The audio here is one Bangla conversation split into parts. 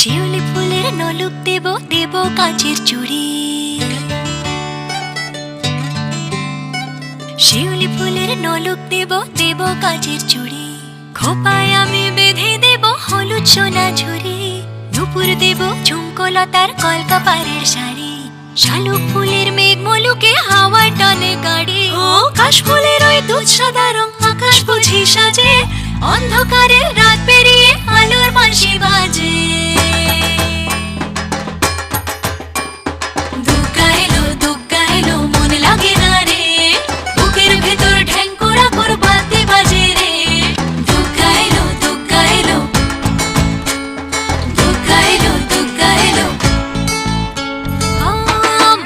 শিউলি ফুলের নলুক দেব দেব কাঁচের চুড়ি, শিউলি ফুলের নলুক দেব দেব কাঁচের চুড়ি, খোপায় আমি বেঁধে দেব হলুদ সোনা ঝুরি, নুপুর দেব ঝুমকোলতার কলকাপাড়ের শাড়ি, শালুক ফুলের মেঘ মলুকে হাওয়ার টানে গাড়ি, ও কাশ ফুলের ওই দুধ সাদা রং আকাশ বুঝি সাজে, অন্ধকারে রাত পেরিয়ে আলোর বাঁশি বাজে। দুগ্গা এলো মন লাগে না রে, বুকের ভেতর ঢ্যাঙ্কুরা করবাতে বাজে রে। দুগ্গা এলো দুগ্গা এলো দুগ্গা এলো দুগ্গা এলো।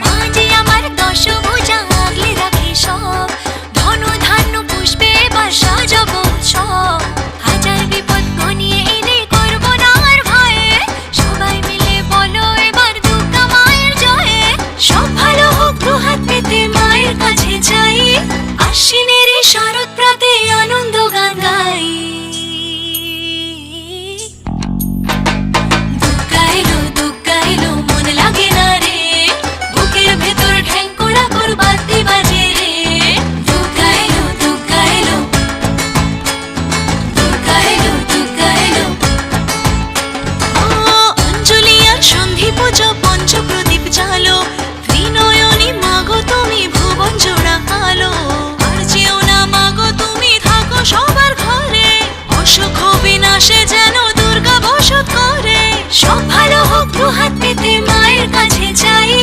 মা যে আমার দশভুজা আগলে রাখে সব, ধন ধান্য পুষ্পে এবার সাজাবো সব, হাজার বিপদ ঘনিয়ে এলে করবো না আর ভয়ে, সবাই মিলে বলো এবার দুর্গা মায়ের জয়ে। সব ভালো হোক দুহাত পেতে মায়ের কাছে যাই, আশ্বিনের এই শরৎ প্রাতে আনন্দ গান গাই। দুগ্গা এলো মন লাগে না রে, বুকের ভেতর ঢ্যাঙ্কুরা করবাতে বাজে রে। দুগ্গা এলো দুগ্গা এলো দুগ্গা এলো দুগ্গা এলো। অঞ্জলি আর সন্ধি পুজো পঞ্চ প্রদীপ জালো, ত্রিনয়নী মাগো তুমি ভুবন জোড়া আলো, আর যেও না মাগো তুমি থাকো সবার ঘরে, অসুখ বিনাশে যেন দুর্গা বসত করে। সব ভালো হোক দুহাত পেতে মায়ের কাছে যাই,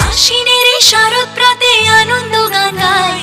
আশ্বিনের এই শরৎ প্রাতে আনন্দ গান গাই।